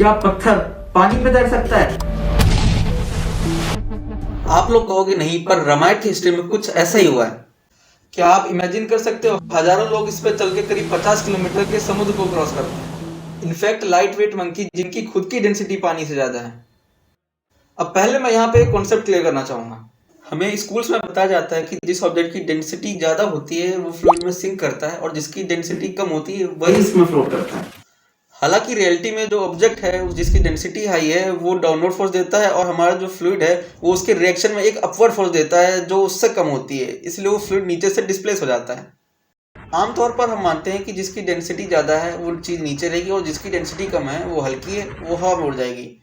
क्या पत्थर पानी में तैर सकता है? आप लोग कहोगे नहीं, पर रामायण की हिस्ट्री में कुछ ऐसा ही हुआ है। क्या आप इमेजिन कर सकते हो, हजारों लोग इस पे चल के करीब 50 किलोमीटर के समुद्र को क्रॉस करते हैं। इनफैक्ट लाइट वेट मंकी जिनकी खुद की डेंसिटी पानी से ज्यादा है। अब पहले मैं यहाँ पे एक कॉन्सेप्ट क्लियर करना चाहूंगा। हमें स्कूल्स में बताया जाता है कि जिस ऑब्जेक्ट की डेंसिटी ज्यादा होती है वो फ्लूइड में सिंक करता है, और जिसकी डेंसिटी कम होती है वही इसमें फ्लोट करता है। हालांकि रियलिटी में जो ऑब्जेक्ट है जिसकी डेंसिटी हाई है वो डाउनवर्ड फोर्स देता है, और हमारा जो फ्लूइड है वो उसके रिएक्शन में एक अपवर्ड फोर्स देता है जो उससे कम होती है, इसलिए वो फ्लूइड नीचे से डिस्प्लेस हो जाता है। आमतौर पर हम मानते हैं कि जिसकी डेंसिटी ज़्यादा है वो चीज़ नीचे रहेगी, और जिसकी डेंसिटी कम है वो हल्की है, वो हवा में उड़ जाएगी।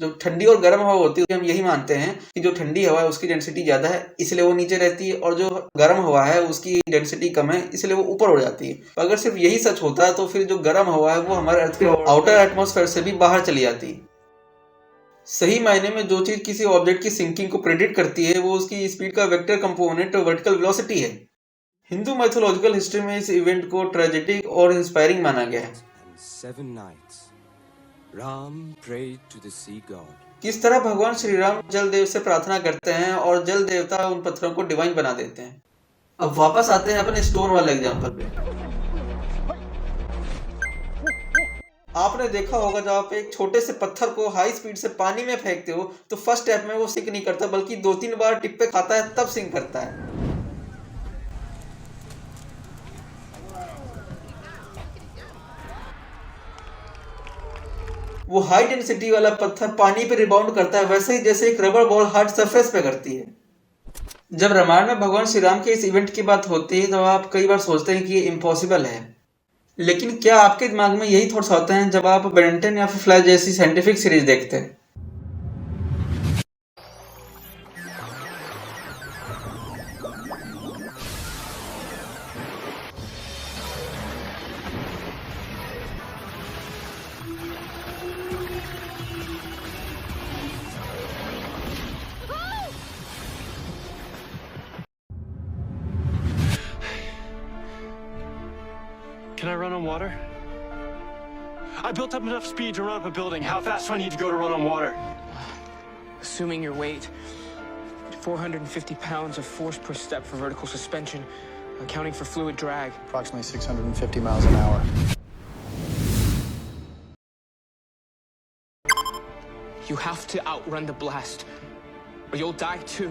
जो ठंडी और गर्म हवा होती है हम यही मानते हैं कि जो ठंडी हवा है उसकी डेंसिटी ज़्यादा है इसलिए वो नीचे रहती है, और जो गर्म हवा है उसकी डेंसिटी कम है इसलिए वो ऊपर उड़ जाती है। अगर सिर्फ यही सच होता है तो फिर जो गर्म हवा है वो हमारे अर्थ के आउटर एटमॉस्फेयर से भी बाहर चली जाती है। सही मायने में जो चीज़ किसी ऑब्जेक्ट की सिंकिंग को प्रेडिक्ट करती है वो उसकी स्पीड का वेक्टर कंपोनेंट वर्टिकल वेलोसिटी है। हिंदू माइथोलॉजिकल हिस्ट्री में इस इवेंट को ट्रेजेडिक और इंस्पायरिंग माना गया है। Ram prayed to the sea god. किस तरह भगवान श्री राम जल देव से प्रार्थना करते हैं और जल देवता उन पत्थरों को डिवाइन बना देते हैं। अब वापस आते हैं अपने स्टोन वाले एग्जांपल पे। आपने देखा होगा जब आप एक छोटे से पत्थर को हाई स्पीड से पानी में फेंकते हो तो फर्स्ट स्टेप में वो सिंक नहीं करता, बल्कि 2-3 बार टिप्पे खाता है तब सिंक करता है। वो हाई डेंसिटी वाला पत्थर पानी पे रिबाउंड करता है वैसे ही जैसे एक रबर बॉल हार्ड सरफेस पे करती है। जब रामायण में भगवान श्री राम के इस इवेंट की बात होती है तो आप कई बार सोचते हैं कि ये इम्पॉसिबल है, लेकिन क्या आपके दिमाग में यही थॉट्स आते हैं जब आप बेन 10 या फिर फ्लैश जैसी साइंटिफिक सीरीज देखते हैं? Can I run on water? I built up enough speed to run up a building. How fast do I need to go to run on water? Assuming your weight, 450 pounds of force per step for vertical suspension, accounting for fluid drag. Approximately 650 miles an hour. You have to outrun the blast, or you'll die too.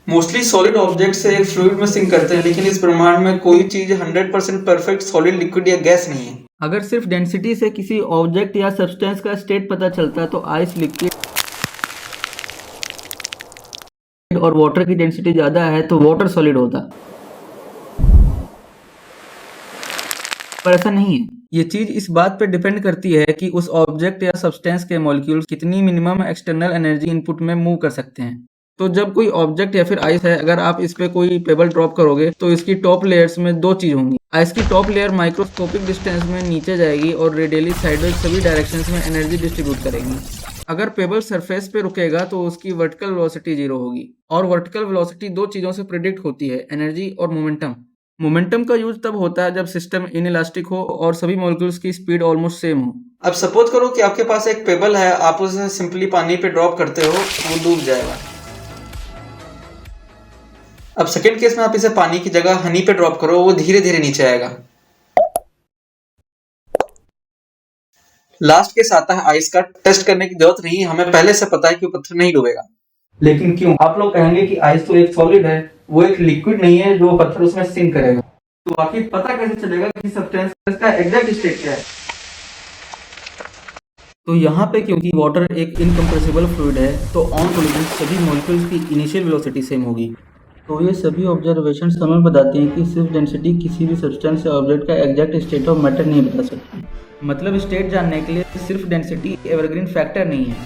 Mostly solid object से एक fluid में sink करते हैं, लेकिन इस ब्रह्मांड में कोई चीज 100% परफेक्ट सॉलिड, लिक्विड या गैस नहीं है। अगर सिर्फ डेंसिटी से किसी ऑब्जेक्ट या सब्सटेंस का स्टेट पता चलता है तो आइस लिक्विड और वाटर की डेंसिटी ज्यादा है तो वाटर सॉलिड होता, पर ऐसा नहीं है। ये चीज इस बात पे डिपेंड करती है कि उस ऑब्जेक्ट या सब्सटेंस के मॉलिक्यूल्स कितनी मिनिमम एक्सटर्नल एनर्जी इनपुट में मूव कर सकते हैं। तो जब कोई ऑब्जेक्ट या फिर आइस है, अगर आप इस पे कोई पेबल ड्रॉप करोगे तो इसकी टॉप लेयर्स में दो चीज होंगी। आइस की टॉप लेयर माइक्रोस्कोपिक डिस्टेंस में नीचे जाएगी और रेडियली साइडवेज सभी डायरेक्शंस में एनर्जी डिस्ट्रीब्यूट करेगी। अगर पेबल सरफेस पे रुकेगा तो उसकी वर्टिकल वेलोसिटी 0 होगी, और वर्टिकल वेलोसिटी दो चीजों से प्रेडिक्ट होती है, एनर्जी और मोमेंटम। मोमेंटम का यूज तब होता है जब सिस्टम इनइलास्टिक हो और सभी मॉलिक्यूल्स की स्पीड ऑलमोस्ट सेम हो। अब सपोज करो कि आपके पास एक पेबल है, आप उसे सिंपली पानी पे ड्रॉप करते हो, वो डूब जाएगा। अब सेकंड केस में आप इसे पानी की जगह हनी पे ड्रॉप करो, वो धीरे धीरे नीचे आएगा। लास्ट केस आता है आइस का। टेस्ट करने की जरूरत नहीं, हमें पहले से पता है कि वो पत्थर नहीं डूबेगा। लेकिन क्यों? आप लोग कहेंगे कि आइस तो एक सॉलिड है, वो एक लिक्विड नहीं है जो पत्थर उसमें सिंक करेगा। तो आखिर पता कैसे चलेगा कि सब्सटेंस का एग्जैक्ट स्टेट क्या है? तो यहाँ पे क्योंकि वाटर एक इनकम्प्रेसिबल फ्लूइड है तो ऑन कोलिजन सभी मॉलिक्यूल्स की इनिशियल वेलोसिटी सेम होगी। तो ये सभी ऑब्जर्वेशन हमें बताते हैं कि सिर्फ डेंसिटी किसी भी सब्सटेंस या ऑब्जेक्ट का एग्जैक्ट स्टेट ऑफ मैटर नहीं बता सकती। मतलब स्टेट जानने के लिए सिर्फ डेंसिटी एवरग्रीन फैक्टर नहीं है।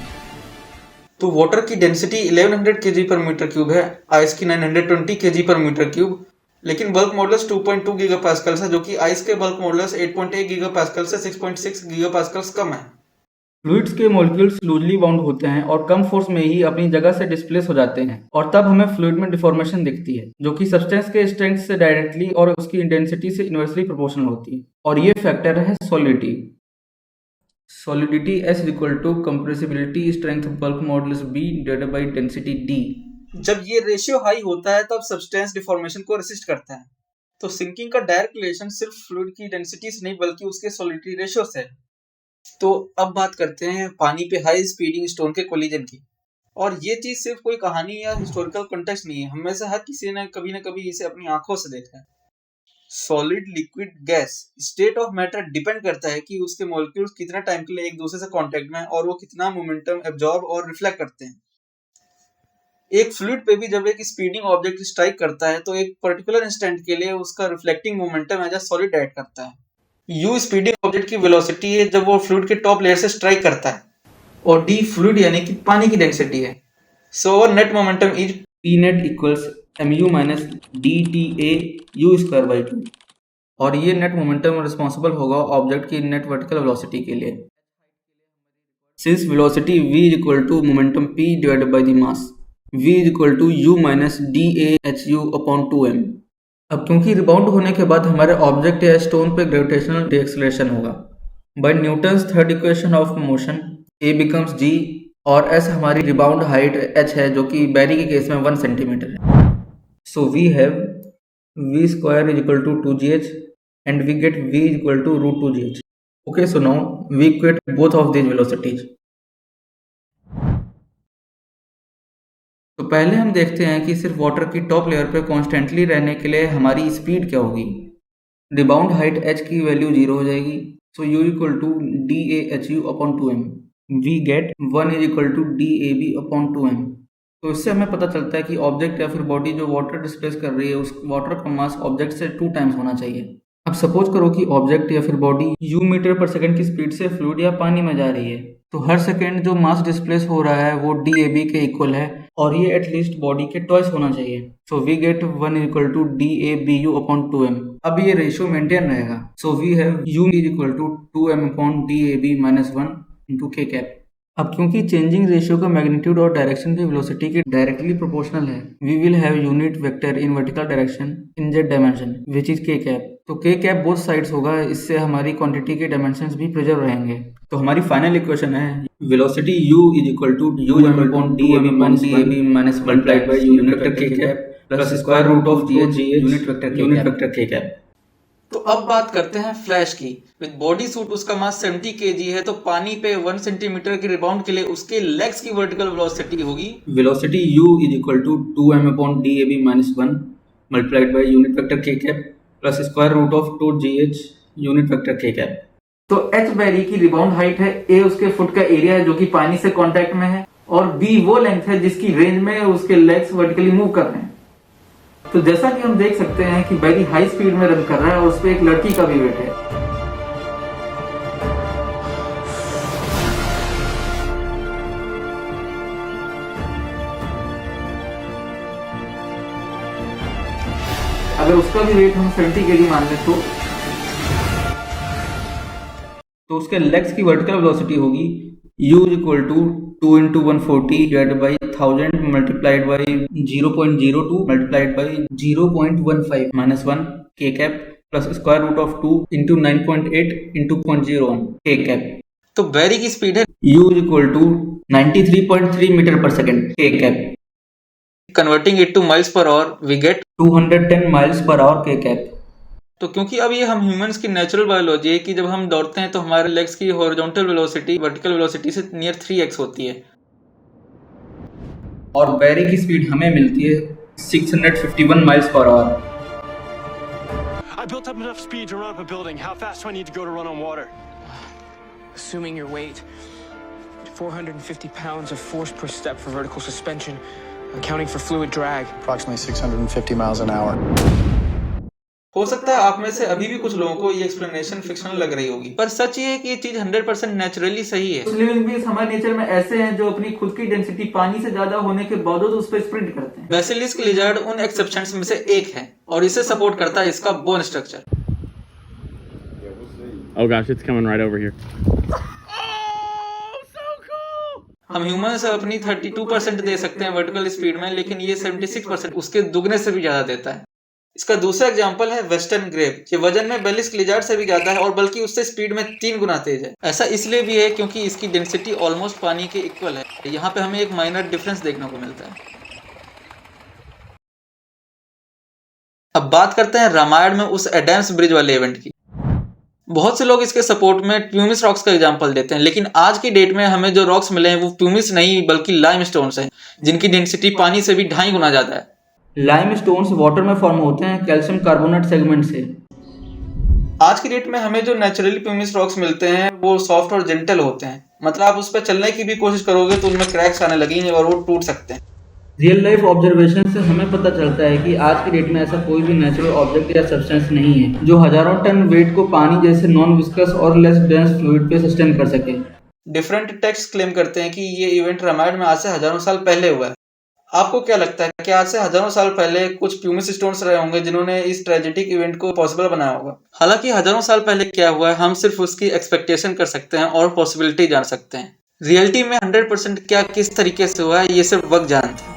तो वाटर की डेंसिटी 1100 kg पर मीटर क्यूब है, आइस की 920 kg पर मीटर क्यूब, लेकिन बल्क मॉडुलस 2.2 गीगापास्कल्स है, जो कि आइस के बल्क मॉडुलस 8.8 गीगापास्कल से 6.6 गीगापास्कल्स कम है। फ्लूइड्स के मॉलिक्यूल्स लूजली बाउंड होते हैं और कम फोर्स में ही अपनी जगह से डिस्प्लेस हो जाते हैं, और तब हमें फ्लूइड में डिफॉर्मेशन दिखती है, जो कि सब्सटेंस के स्ट्रेंथ से डायरेक्टली और उसकी डेंसिटी से इनवर्सली प्रोपोर्शनल होती है। और ये फैक्टर है solidity. Solidity S equal to compressibility strength bulk modulus B divided by density D। जब ये रेशियो हाई होता है तब सब्सटेंस डिफॉर्मेशन को रेसिस्ट करता है। तो सिंकिंग का डायरेक्ट रिलेशन सिर्फ फ्लूइड की डेंसिटी से नहीं बल्कि उसके सॉलिडिटी रेशियो से है। तो अब बात करते हैं पानी पे हाई स्पीडिंग स्टोन के कोलिजन की। और ये चीज सिर्फ कोई कहानी या हिस्टोरिकल कॉन्टेक्स्ट नहीं है, हमें से हर किसी ने कभी ना कभी इसे अपनी आंखों से देखा है। Solid, liquid, gas, state of matter depend करता है कि उसके मॉलिक्यूल्स कितना टाइम के लिए एक दूसरे से कांटेक्ट में और वो कितना मोमेंटम एब्जॉर्ब और रिफ्लेक्ट करते हैं। एक फ्लूइड पे भी जब एक स्पीडिंग ऑब्जेक्ट स्ट्राइक करता है तो एक पर्टिकुलर इंस्टेंट के लिए उसका reflecting momentum as a solid add करता है। यू स्पीडिंग ऑब्जेक्ट की वेलोसिटी है जब वो फ्लूइड के टॉप लेयर से स्ट्राइक करता है, और डी फ्लूइड यानी कि पानी की डेंसिटी है। सो और net momentum is P net equals mu minus dTA u square by 2, और ये नेट मोमेंटम रिस्पॉन्सिबल होगा ऑब्जेक्ट की नेट वर्टिकल वेलोसिटी के लिए। Since velocity v is equal to momentum p divided by the mass, v is equal to u minus dAhu upon 2m। अब क्योंकि rebound होने के बाद हमारे ऑब्जेक्ट या स्टोन पे ग्रेविटेशनल डीएक्सेलरेशन होगा, by Newton's third equation of motion a becomes g और s हमारी रिबाउंड हाइट h है, जो कि बैरी के केस में 1 सेंटीमीटर है। So we have v square is equal to 2gh and we get v is equal to root 2gh। Okay, so now we equate both of these velocities. तो पहले हम देखते हैं कि सिर्फ वाटर की टॉप लेयर पे कॉन्स्टेंटली रहने के लिए हमारी स्पीड क्या होगी। रिबाउंड हाइट h की वैल्यू 0 हो जाएगी, so u equal to dAhu upon 2m। We get 1 is equal to dAb upon 2m। तो इससे हमें पता चलता है कि ऑब्जेक्ट या फिर बॉडी जो वाटर डिस्प्लेस कर रही है उस वाटर का मास ऑब्जेक्ट से 2 टाइम्स होना चाहिए। अब सपोज करो कि ऑब्जेक्ट या फिर बॉडी u मीटर पर सेकंड की स्पीड से फ्लूइड या पानी में जा रही है, तो हर सेकंड जो मास डिस्प्लेस हो रहा है वो dAb के इक्वल है, और ये एटलीस्ट बॉडी के ट्वाइस होना चाहिए। So we get 1 is equal to dAbu upon 2m। अब ये रेशियो मेंटेन रहेगा, so we have u is equal to 2m upon dAb minus 1 into k cap. अब क्योंकि चेंजिंग रेशियो का मैग्नीट्यूड और डायरेक्शन भी वेलोसिटी के डायरेक्टली प्रोपोर्शनल है, we will have unit vector in vertical direction in z dimension which is k cap. तो k cap both sides होगा, इससे हमारी क्वांटिटी के डायमेंशंस भी प्रिजर्व रहेंगे। तो हमारी फाइनल इक्वेशन है velocity u is equal to um upon dAb minus multiplied by unit vector k cap plus square root of gh unit vector k cap. तो अब बात करते हैं फ्लैश की। विद बॉडी सूट उसका मास 70 kg है, तो पानी पे 1 सेंटीमीटर के रिबाउंड के लिए उसके लेग्स की वर्टिकल वेलोसिटी होगी velocity u is equal to 2m upon dAb minus 1 multiplied by unit vector k cap plus square root of 2gh unit vector k cap. तो h बैरी की rebound height है, a उसके foot का area है जो कि पानी से कांटेक्ट में है, और b वो लेंथ है जिसकी रेंज में उसके लेग्स वर्टिकली मूव कर रहे हैं। तो जैसा कि हम देख सकते हैं कि बैरी हाई स्पीड में रन कर रहा है और उस पर एक लड़की का भी वेट है। अगर उसका भी वेट हम 70 kg मान लें तो उसके लेग्स की वर्टिकल वेलोसिटी होगी u equal to 2 into 140 divided by 1000 multiplied by 0.02 multiplied by 0.15 minus 1 k cap plus square root of 2 into 9.8 into 0.01 k cap. तो बैरी की स्पीड है u equal to 93.3 metre per second k cap. Converting it to miles per hour we get 210 miles per hour k cap. तो क्योंकि अब ये हम humans की natural biology है कि जब हम दौड़ते हैं तो हमारे लेग्स की हॉरिजॉन्टल वेलोसिटी वर्टिकल वेलोसिटी से नियर 3x होती है, और बैरी की स्पीड हमें मिलती है 651 miles per our. I built up enough speed to run up a building. How fast do I need to go to run on water? Assuming your weight, 450 pounds of force per step for vertical suspension, accounting for fluid drag. Approximately 650 miles an hour. हो सकता है आप में से अभी भी कुछ लोगों को ये एक्सप्लेनेशन फिक्शनल लग रही होगी, पर सच ये है कि ये चीज 100% नेचुरली सही है। लिविंग बींग्स हमारे नेचर में ऐसे हैं जो अपनी खुद की डेंसिटी पानी से ज्यादा होने के बावजूद उस पर स्प्रिंट करते हैं। बेसिलिस्क लिजर्ड उन एक्सेप्शंस में से एक है और इसे सपोर्ट करता है इसका bone structure. Oh gosh, it's coming right over here. हम ह्यूमंस अपनी 32% दे सकते हैं वर्टिकल स्पीड में, लेकिन ये 76% उसके दुगने से भी ज्यादा देता है। इसका दूसरा एग्जांपल है वेस्टर्न ग्रेब। ये वजन में बेलिस्क लिजर्ड से भी ज्यादा है और बल्कि उससे स्पीड में 3 गुना तेज है। ऐसा इसलिए भी है क्योंकि इसकी डेंसिटी ऑलमोस्ट पानी के इक्वल है। यहाँ पे हमें एक माइनर डिफरेंस देखने को मिलता है। अब बात करते हैं रामायण में उस एडम्स ब्रिज वाले इवेंट की। बहुत से लोग इसके सपोर्ट में प्यूमिस रॉक्स का एग्जांपल देते हैं, लेकिन आज की डेट में हमें जो रॉक्स मिले हैं वो प्यूमिस नहीं बल्कि लाइमस्टोन्स हैं, जिनकी डेंसिटी पानी से भी 2.5 गुना ज्यादा है। लाइमस्टोन्स वाटर में फॉर्म होते हैं कैल्शियम कार्बोनेट सेगमेंट से। आज की डेट में हमें जो नेचुरली प्यूमिस रॉक्स मिलते हैं वो सॉफ्ट और जेंटल होते हैं, मतलब आप उस पर चलने की भी कोशिश करोगे तो उनमें क्रैक्स आने लगेंगे और वो टूट सकते हैं। रियल लाइफ ऑब्जर्वेशन से हमें पता चलता है कि आज की डेट में ऐसा कोई भी नेचुरल ऑब्जेक्ट या सब्सटेंस नहीं है जो हजारों टन वेट को पानी जैसे नॉन विस्कस और लेस डेंस फ्लूइड पे सस्टेन कर सके। डिफरेंट टेक्स्ट क्लेम करते हैं कि ये इवेंट रामायण में आज से हजारों साल पहले हुआ है। आपको क्या लगता है कि आज से हजारों साल पहले कुछ प्यूमिस स्टोन्स रहे होंगे जिन्होंने इस ट्रेजेडिक इवेंट को पॉसिबल बनाया होगा? हालांकि हजारों साल पहले क्या हुआ है हम सिर्फ उसकी एक्सपेक्टेशन कर सकते हैं और पॉसिबिलिटी जान सकते हैं। रियलिटी में 100% क्या किस तरीके से हुआ है ये सिर्फ वक्त जानता है।